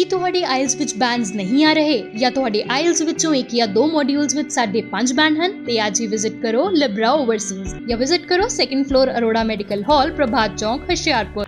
ਕੀ ਤੁਹਾਡੇ ਆਇਲਸ ਵਿੱਚ ਬੈਂਡਸ ਨਹੀਂ ਆ ਰਹੇ ਜਾਂ ਤੁਹਾਡੇ ਆਇਲਸ ਵਿੱਚੋਂ ਇੱਕ ਜਾਂ ਦੋ ਮੋਡਿਊਲਸ ਵਿੱਚ 5.5 ਬੈਂਡ ਹਨ ਤੇ ਅੱਜ ਹੀ ਵਿਜ਼ਿਟ ਕਰੋ ਲਿਬਰਾ ਓਵਰਸੀਜ਼ ਜਾਂ ਵਿਜ਼ਿਟ ਕਰੋ 2nd floor Arora medical hall Prabhat Chowk Hoshiarpur.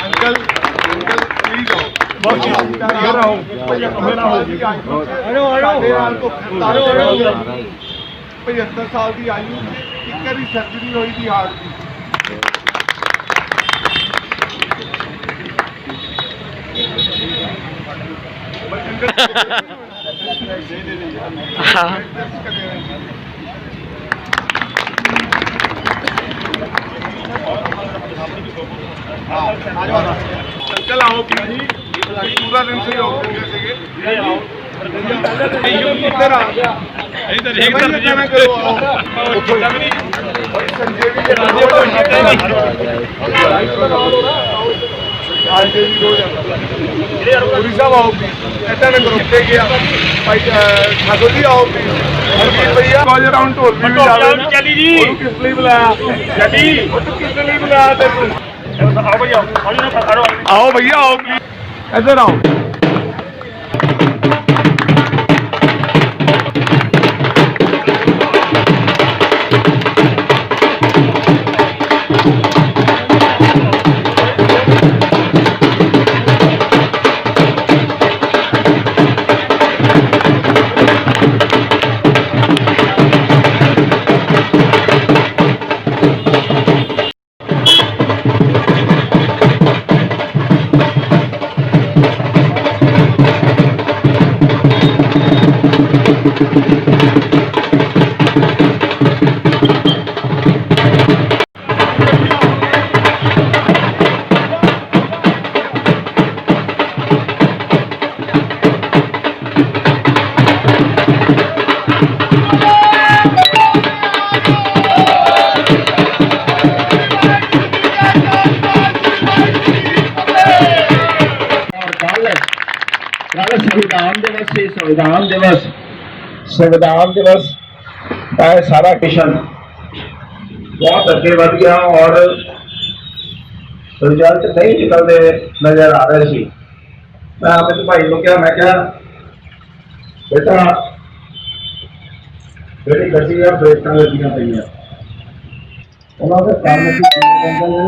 Uncle please आओ, बहुत इधर आओ, मेरा हो गया। अरे 75 साल की आयु एक बारी सर्जरी हुई थी हार्ट की। अंकल आओ प्लीज, पूरा दिन से हो इधर आ इधर ना करो पूरी साहब आओ प्लीज, ऐसा ना करो कितने गया भाई ठाकुर जी आओ प्लीज। भैया कॉल अराउंड ढोल भी चली जी किस लिए बुलाया चली किस लिए बुलाया तेरे आओ भैया आओ प्लीज इधर आओ। संविधान दिवस का सारा मिशन बहुत अगे बढ़ गया और रिजल्ट नहीं निकलते नजर आ रहे थे। मैं अमित भाई को क्या मैं क्या बेटा जी गड्डी ब्रेक लगियां पई उन्होंने कल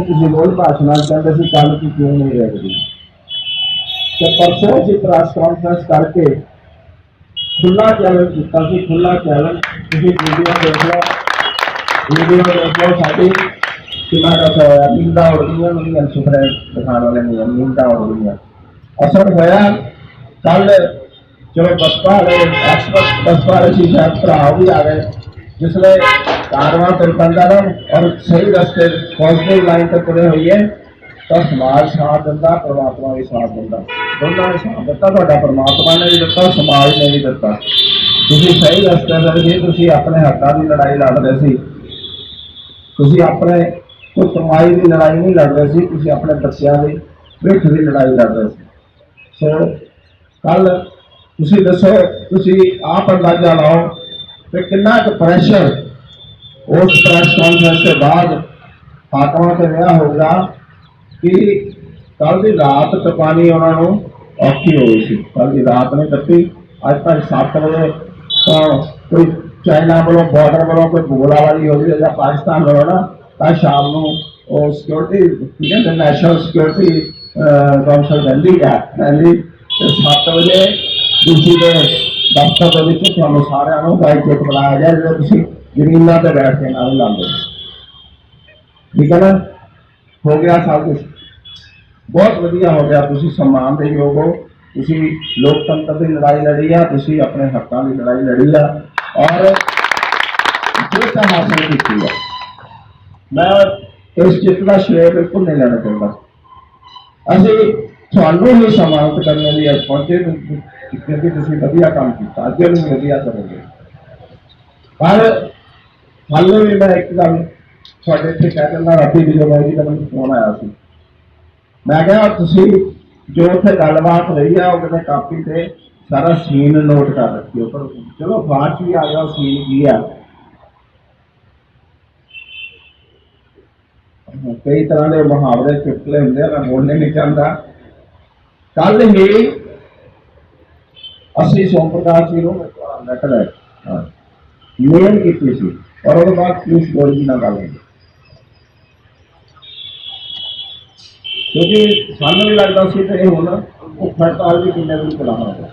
किसी कोई भाषण कहते कल की क्यों नहीं रखती तो परसों अभी प्रेस कॉन्फ्रेंस करके खुला चैलेंज किया। खुला चैलेंज वीडियो देख लो साड़ी कितना कैसा होया नींदा उड़ गई सुपने दिखाने वाले नहीं नींदा उड़ गई। असर होया कल चलो बसपा वाले एक्सप्रेस बसपा वाले सी शायद भरा भी आ गए जिसले कारवां तुर पैंदा ना और सही रस्ते पॉजिटिव लाइन तक तुरे हुई है तो समाज साथ दिता परमात्मा भी साथ दिता दोनों ने साथ दिता परमात्मा ने भी दिता समाज ने भी दिता। तुसीं सही रस्ते पर जी तुसीं अपने हकों की लड़ाई लड़ रहे सी तुसीं अपने कोई कमाई की लड़ाई नहीं लड़ रहे सी तुसीं अपने बच्चों की भविख की लड़ाई लड़ रहे सी। सो कल तुसीं दसो तुसीं आप अंदाजा लाओ कि कितना प्रैशर उस प्रैस कॉन्फ्रेंस के बाद हाकमां से रहा होगा कि कल की रात टपानी उन्होंने औखी हो गई। कल की रात नहीं टप्पी अज तक 7 बजे तो कोई चाइना वालों बॉर्डर वालों कोई गोलाबारी हो गई या पाकिस्तान वालों ना तो शाम को सिक्योरिटी नैशनल सिक्योरिटी काउंसिल रही है 7 बजे डी के दफ्तर के सारे बाइक चेक बुलाया जाए जो जमीन पर बैठ के ना लाते ठीक है ना हो गया सब कुछ बहुत वधिया हो गया, तुसी सम्मान दे योग हो, तुसी लोकतंत्र की लड़ाई लड़ी आ, तुसी अपने हकों की लड़ाई लड़ी आ और जीत हासिल की है। मैं इस जित का श्रेय बिल्कुल नहीं लेना चाहता। ਅਸੀਂ ਤੁਹਾਨੂੰ ਹੀ ਸਨਮਾਨਿਤ ਕਰਨ ਲਈ ਅੱਜ ਪਹੁੰਚੇ क्योंकि ਤੁਸੀਂ ਵਧੀਆ ਕੰਮ ਕੀਤਾ, ਅੱਗੇ ਵੀ ਵਧੀਆ ਕਰੋਗੇ। ਪਰ ਹਾਲੇ ਵੀ ਮੈਂ ਇੱਕ ਗੱਲ ਤੁਹਾਡੇ ਇੱਥੇ ਕਹਿ ਦਿੰਦਾ, ਰਾਤੀ ਜਦੋਂ ਮੈਂ ਜੀ ਦਾ ਮੈਨੂੰ ਫੋਨ ਆਇਆ ਸੀ, ਮੈਂ ਕਿਹਾ ਤੁਸੀਂ ਜੋ ਉੱਥੇ ਗੱਲਬਾਤ ਹੋਈ ਆ ਉਹ ਕਿਤੇ ਕਾਪੀ ਤੇ ਸਾਰਾ ਸੀਨ ਨੋਟ ਕਰ ਰੱਖਿਓ। ਪਰ ਚਲੋ ਬਾਅਦ ਚ ਵੀ ਆ ਗਿਆ ਸੀਨ ਕੀ ਆ। कई तरह के मुहावरे चुटकुले होंगे, मैं बोलने नहीं चाहता। कल ही असि सोम प्रकाश जी को लैटर मेल की थी और उसके बाद पीयूष गोयल जी गल हुई, क्योंकि सानू भी लगता सी कि हुण भुख हड़ताल भी किन्ने दिन चलाना होगा,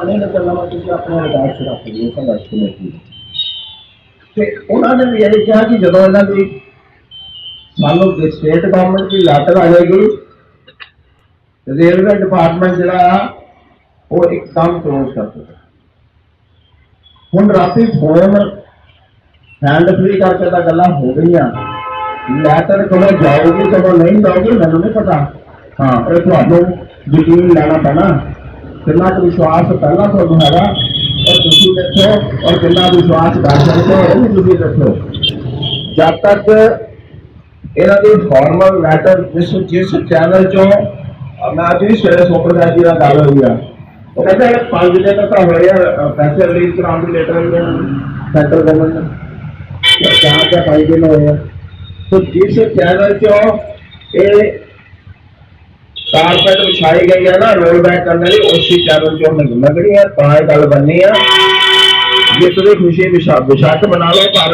नहीं चलना तुम अपने रिकॉर्ड च रख लीजिए संघर्ष कमेटी। तो उन्होंने भी यही कहा कि जो इन्हों की सानू स्टेट गवर्नमेंट की लैटर आ जाएगी, रेलवे डिपार्टमेंट जरा वो एकदम क्लोज कर देगा। हुण राती फोन हैंड फ्री करके तो गल्लां हो गई, लैटर कदों जाओगी कदों नहीं जाओगी मैनूं नहीं पता। हाँ ये तुहानूं यकीन लेना पैना, कितना विश्वास पहला तुहानूं हैगा और तुसीं देखो, और कितना विश्वास कर सकते हो ये भी तुसीं देखो। जब तक इन्हों की फॉर्मल लैटर जिस चैनल चो मैं अज भी सवेरे सुपरदास जी का गल हुई है, वो कहते हैं 5 दिन तक हो पैसे रिलीज कराने की लेटर सेंट्रल गवर्नमेंट 4 या 5 दिन हुए। तो जिस चैनल चो ये कारपेट बिछाई गई है ना रोल बैक करने लिए, उसी चैनल चो लगनी है तो यह गल बननी है। जित की खुशी बेशक मना लो, पर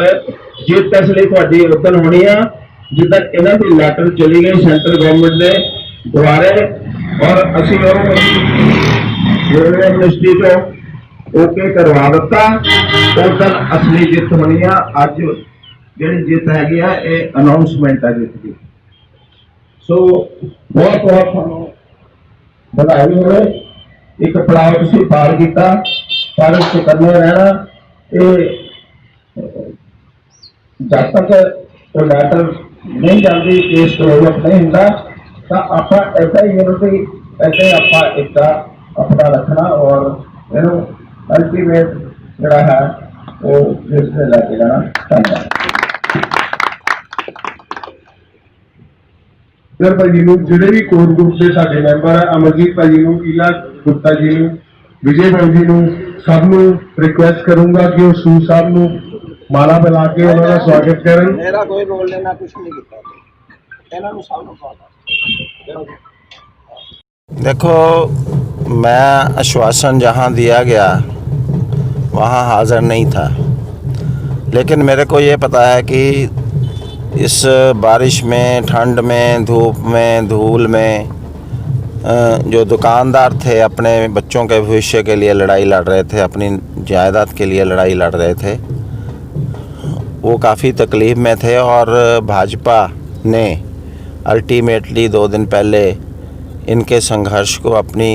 जित इसलिए थोड़ी उदन होनी है जिदा इन्हों की लैटर चली गई सेंट्रल गवर्नमेंट के द्वारे और असी रेलवे मिनिस्ट्री चो ओके करवा दिता, उस दिन असली जित होनी है। अज जी जित हैगी है ये अनाउंसमेंट है जित की। सो बहुत बहुत थोड़ा बधाई हो, एक पड़ाव तुम पार किया, पर चुकन्ने रहना। जब तक वो लैटर नहीं जाती केस डेवलप नहीं होता तो आप ऐसा ही यूनिटी ऐसे आप एक अपना रखना और इन अल्टीमेट जोड़ा है वो जिससे लैके जाना। धन्यवाद। सर भाजी जोड़े भी कोर ग्रुप के साढ़े मैंबर है, अमरजीत भाजी, ईला गुप्ता जी, विजय भाऊ जी, सबनों रिक्वेस्ट करूंगा कि वो सूर साहब को माला पिला के उन्होंने स्वागत करें। मेरा कोई रोल लेना कुछ नहीं किया, इन्होंने सबनों देखो मैं आश्वासन जहाँ दिया गया वहाँ हाज़िर नहीं था, लेकिन मेरे को ये पता है कि इस बारिश में, ठंड में, धूप में, धूल में जो दुकानदार थे अपने बच्चों के भविष्य के लिए लड़ाई लड़ रहे थे, अपनी जायदाद के लिए लड़ाई लड़ रहे थे, वो काफ़ी तकलीफ़ में थे। और भाजपा ने अल्टीमेटली 2 दिन पहले इनके संघर्ष को अपनी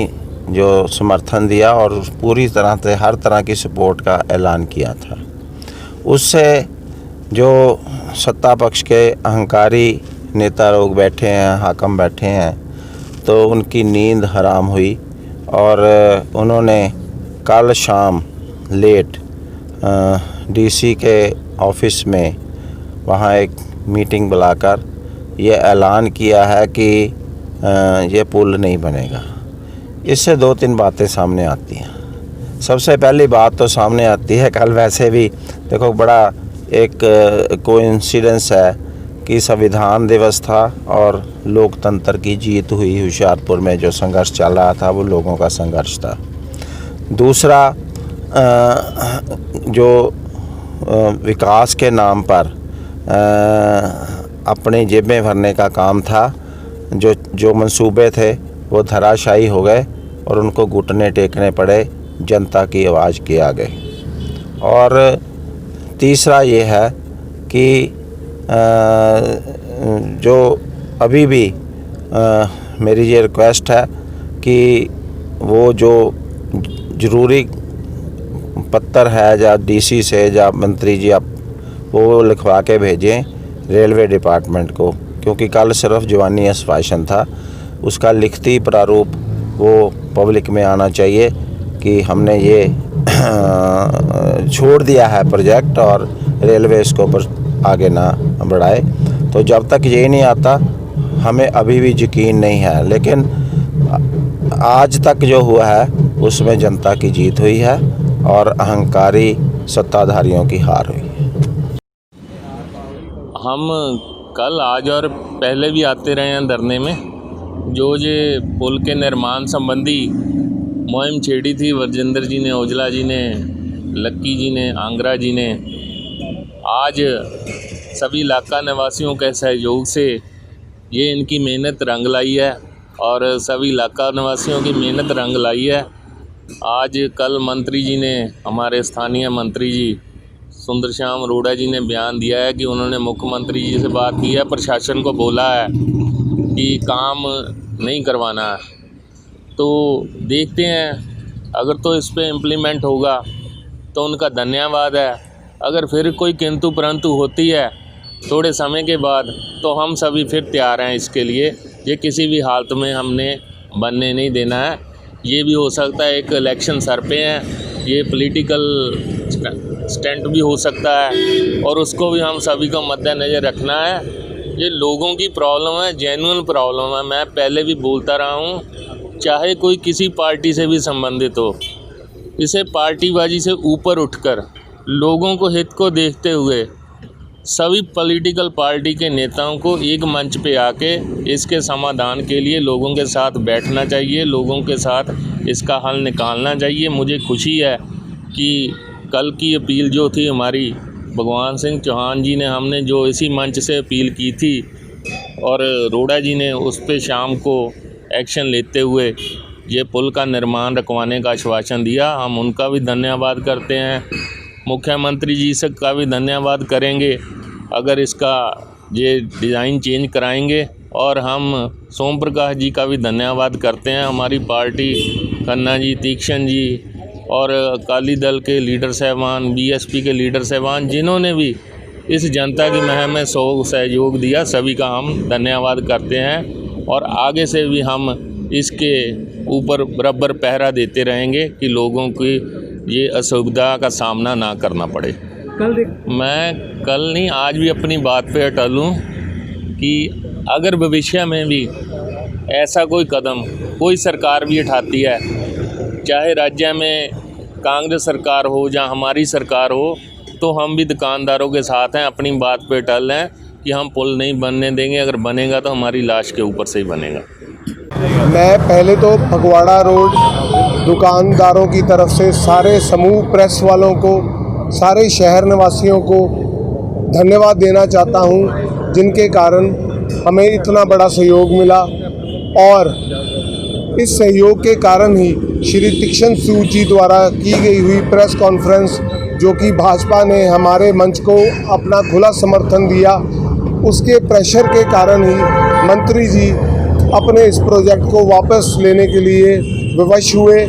जो समर्थन दिया और पूरी तरह से हर तरह की सपोर्ट का ऐलान किया था। उससे जो सत्ता पक्ष के अहंकारी नेता लोग बैठे हैं, हाकम बैठे हैं, तो उनकी नींद हराम हुई और उन्होंने कल शाम लेट डीसी के ऑफिस में वहाँ एक मीटिंग बुलाकर ये ऐलान किया है कि ये पुल नहीं बनेगा। इससे 2-3 बातें सामने आती हैं। सबसे पहली बात तो सामने आती है, कल वैसे भी देखो बड़ा एक कोइंसिडेंस है कि संविधान दिवस था और लोकतंत्र की जीत हुई। होशियारपुर में जो संघर्ष चल रहा था वो लोगों का संघर्ष था। दूसरा जो विकास के नाम पर अपनी जेबें भरने का काम था, जो मंसूबे थे वो धराशायी हो गए और उनको घुटने टेकने पड़े जनता की आवाज़ के आगे। और तीसरा ये है कि जो अभी भी मेरी ये रिक्वेस्ट है कि वो जो ज़रूरी पत्र है या डीसी से या मंत्री जी आप वो लिखवा के भेजें रेलवे डिपार्टमेंट को, क्योंकि कल सिर्फ जवानी आश्वासन था, उसका लिखती प्रारूप वो पब्लिक में आना चाहिए कि हमने ये छोड़ दिया है प्रोजेक्ट और रेलवे इसको पर आगे ना बढ़ाए। तो जब तक ये नहीं आता हमें अभी भी यकीन नहीं है, लेकिन आज तक जो हुआ है उसमें जनता की जीत हुई है और अहंकारी सत्ताधारियों की हार हुई है। हम कल आज और पहले भी आते रहे हैं धरने में। जो ये पुल के निर्माण संबंधी मुहिम छेड़ी थी वर्जेंद्र जी ने, ओजला जी ने, लक्की जी ने, आंगरा जी ने, आज सभी इलाका निवासियों के सहयोग से ये इनकी मेहनत रंग लाई है और सभी इलाका निवासियों की मेहनत रंग लाई है। आज कल मंत्री जी ने, हमारे स्थानीय मंत्री जी सुंदर श्याम अरोड़ा जी ने बयान दिया है कि उन्होंने मुख्यमंत्री जी से बात की है, प्रशासन को बोला है कि काम नहीं करवाना है। तो देखते हैं अगर तो इस पे इम्प्लीमेंट होगा तो उनका धन्यवाद है। अगर फिर कोई किंतु परंतु होती है थोड़े समय के बाद तो हम सभी फिर तैयार हैं इसके लिए। ये किसी भी हालत में हमने बनने नहीं देना है। ये भी हो सकता है एक इलेक्शन सर पे है, ये पॉलिटिकल स्टंट भी हो सकता है और उसको भी हम सभी को मद्देनज़र रखना है। ये लोगों की प्रॉब्लम है, जेन्युइन प्रॉब्लम है। मैं पहले भी बोलता रहा हूँ, चाहे कोई किसी पार्टी से भी संबंधित हो, इसे पार्टीबाजी से ऊपर उठकर लोगों को हित को देखते हुए सभी पॉलिटिकल पार्टी के नेताओं को एक मंच पे आके इसके समाधान के लिए लोगों के साथ बैठना चाहिए, लोगों के साथ इसका हल निकालना चाहिए। मुझे खुशी है कि कल की अपील जो थी हमारी भगवान सिंह चौहान जी ने, हमने जो इसी मंच से अपील की थी और अरोड़ा जी ने उस पे शाम को एक्शन लेते हुए ये पुल का निर्माण रखवाने का आश्वासन दिया। हम उनका भी धन्यवाद करते हैं। मुख्यमंत्री जी से का भी धन्यवाद करेंगे अगर इसका ये डिज़ाइन चेंज कराएंगे, और हम सोम प्रकाश जी का भी धन्यवाद करते हैं। हमारी पार्टी खन्ना जी, तीक्ष्ण जी और अकाली दल के लीडर साहबान, बीएसपी के लीडर साहबान, जिन्होंने भी इस जनता की मुहिम में सहयोग दिया, सभी का हम धन्यवाद करते हैं। और आगे से भी हम इसके ऊपर बराबर पहरा देते रहेंगे कि लोगों की ये असुविधा का सामना ना करना पड़े। मैं कल नहीं आज भी अपनी बात पे अटल हूँ कि अगर भविष्य में भी ऐसा कोई कदम कोई सरकार भी उठाती है, चाहे राज्य में कांग्रेस सरकार हो या हमारी सरकार हो, तो हम भी दुकानदारों के साथ हैं, अपनी बात पे अटल हैं कि हम पुल नहीं बनने देंगे। अगर बनेगा तो हमारी लाश के ऊपर से ही बनेगा। मैं पहले तो फगवाड़ा रोड दुकानदारों की तरफ से सारे समूह प्रेस वालों को, सारे शहर निवासियों को धन्यवाद देना चाहता हूं, जिनके कारण हमें इतना बड़ा सहयोग मिला। और इस सहयोग के कारण ही श्री तीक्ष्ण सूद जी द्वारा की गई हुई प्रेस कॉन्फ्रेंस, जो कि भाजपा ने हमारे मंच को अपना खुला समर्थन दिया, उसके प्रेशर के कारण ही मंत्री जी अपने इस प्रोजेक्ट को वापस लेने के लिए विवश हुए।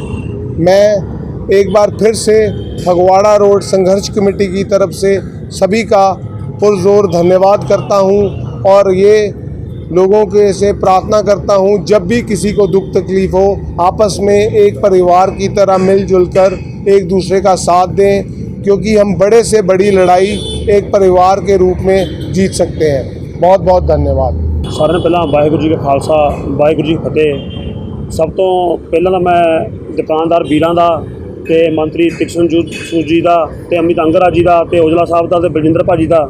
मैं एक बार फिर से फगवाड़ा रोड संघर्ष कमेटी की तरफ से सभी का पुरजोर धन्यवाद करता हूं और ये लोगों के से प्रार्थना करता हूं, जब भी किसी को दुख तकलीफ हो, आपस में एक परिवार की तरह मिलजुल कर एक दूसरे का साथ दें, क्योंकि हम बड़े से बड़ी लड़ाई एक परिवार के रूप में जीत सकते हैं। बहुत बहुत धन्यवाद। सारे पहला वाहिगुरू जी का खालसा, वाहिगुरू जी फतेह। सब तो पहला तो मैं दुकानदार वीरां दा ते मंत्री तीक्ष्ण सूद जी का, ते अमित अंगरा जी का, ते ओजला साहब का, ते बलजिंदर भाजी का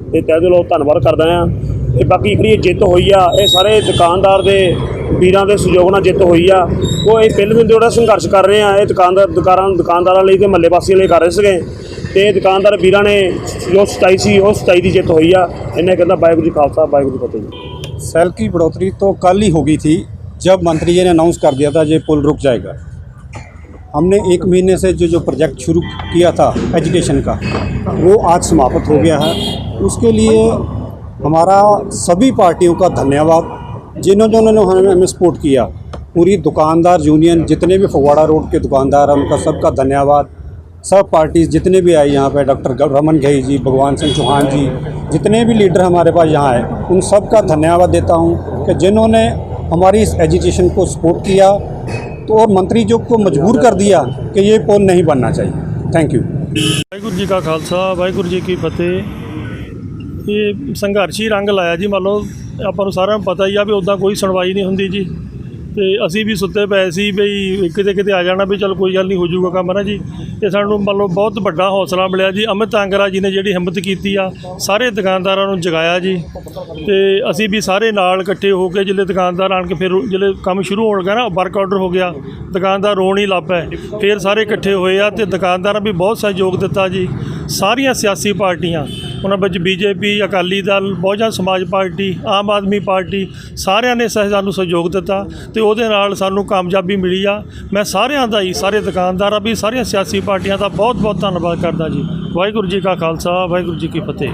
ते तहे दिलों धन्नवाद करदा हां। ते बाकी इकड़ी जिੱਤ होई आ, ये सारे दुकानदार दे वीरां दे सहयोग नाल जिੱਤ होई आ। वो ये पहले दिन जोड़ा संघर्ष कर रहे हैं, ये दुकानदारां लई ते महल्ले वासियों लई कर रहे सीगे, ते दुकानदार वीरां ने जो सच्चाई सी उस सच्चाई की जिੱਤ होई आ। इन्हें कहता वाहिगुरू जी खालसा, वाहिगुरू जी फतेह। सेल की बढ़ोतरी तो कल ही हो गई थी, जब मंत्री जी ने अनाउंस कर दिया था ये पुल रुक जाएगा। हमने 1 महीने से जो प्रोजेक्ट शुरू किया था एजुकेशन का, वो आज समाप्त हो गया है। उसके लिए हमारा सभी पार्टियों का धन्यवाद जिन्होंने हमें सपोर्ट किया, पूरी दुकानदार यूनियन, जितने भी फगवाड़ा रोड के दुकानदार हैं, उनका सबका धन्यवाद। सब पार्टीज जितने भी आई यहाँ पे, डॉक्टर रमन घई जी, भगवान सिंह चौहान जी, जितने भी लीडर हमारे पास यहाँ आए, उन सब का धन्यवाद देता हूँ कि जिन्होंने हमारी इस एजुकेशन को सपोर्ट किया तो और मंत्री जो को मजबूर कर दिया कि ये पुल नहीं बनना चाहिए। Thank you. ਵਾਹਿਗੁਰੂ ਜੀ ਕਾ ਖਾਲਸਾ, ਵਾਹਿਗੁਰੂ ਜੀ ਕੀ ਫਤਿਹ। ਇਹ ਸੰਘਰਸ਼ੀ ਰੰਗ ਲਾਇਆ ਜੀ। ਮੰਨ ਲਓ ਆਪਾਂ ਨੂੰ ਸਾਰਿਆਂ ਨੂੰ ਪਤਾ ਹੀ ਆ ਵੀ ਉੱਦਾਂ ਕੋਈ ਸੁਣਵਾਈ ਨਹੀਂ ਹੁੰਦੀ ਜੀ, ਤੇ ਅਸੀਂ ਵੀ ਸੁੱਤੇ ਪਏ ਸੀ ਬਈ ਕਿਤੇ ਕਿਤੇ ਆ ਜਾਣਾ ਵੀ ਚਲ ਕੋਈ ਗੱਲ ਨਹੀਂ ਹੋ ਜਾਊਗਾ ਕੰਮ ਨਾ ਜੀ। ਇਹ ਸਾਨੂੰ ਮੰਨ ਲਓ ਬਹੁਤ ਵੱਡਾ ਹੌਸਲਾ ਮਿਲਿਆ ਜੀ। ਅਮਿਤ ਅੰਗਰਾ ਜੀ ਨੇ ਜਿਹੜੀ ਹਿੰਮਤ ਕੀਤੀ ਆ, ਸਾਰੇ ਦੁਕਾਨਦਾਰਾਂ ਨੂੰ ਜਗਾਇਆ ਜੀ, ਤੇ ਅਸੀਂ ਵੀ ਸਾਰੇ ਨਾਲ ਇਕੱਠੇ ਹੋ ਕੇ ਜਿਹੜੇ ਦੁਕਾਨਦਾਰ ਆਣ ਕੇ ਫਿਰ ਜਿਹੜੇ ਕੰਮ ਸ਼ੁਰੂ ਹੋਣ ਲੱਗਾ ਨਾ, ਵਰਕ ਆਰਡਰ ਹੋ ਗਿਆ, ਦੁਕਾਨਦਾਰ ਰੋਣ ਹੀ ਲੱਗ ਪਏ, ਫਿਰ ਸਾਰੇ ਇਕੱਠੇ ਹੋਏ ਆ, ਤੇ ਦੁਕਾਨਦਾਰਾਂ ਵੀ ਬਹੁਤ ਸਹਿਯੋਗ ਦਿੱਤਾ ਜੀ। ਸਾਰੀਆਂ ਸਿਆਸੀ ਪਾਰਟੀਆਂ, ਉਹਨਾਂ ਵਿੱਚ ਬੀਜੇਪੀ, ਅਕਾਲੀ ਦਲ, ਬਹੁਜਨ ਸਮਾਜ ਪਾਰਟੀ, ਆਮ ਆਦਮੀ ਪਾਰਟੀ, ਸਾਰਿਆਂ ਨੇ ਸਾਨੂੰ ਸਹਿਯੋਗ ਦਿੱਤਾ, ਤੇ ਉਹਦੇ ਨਾਲ ਸਾਨੂੰ ਕਾਮਯਾਬੀ ਮਿਲੀ ਆ। ਮੈਂ ਸਾਰਿਆਂ ਦਾ ਹੀ, ਸਾਰੇ ਦੁਕਾਨਦਾਰਾਂ ਵੀ, ਸਾਰੀਆਂ ਸਿਆਸੀ ਪਾਰਟੀਆਂ ਦਾ ਬਹੁਤ ਬਹੁਤ ਧੰਨਵਾਦ ਕਰਦਾ ਜੀ। ਵਾਹਿਗੁਰੂ ਜੀ ਕਾ ਖਾਲਸਾ, ਵਾਹਿਗੁਰੂ ਜੀ ਕੀ ਫਤਿਹ।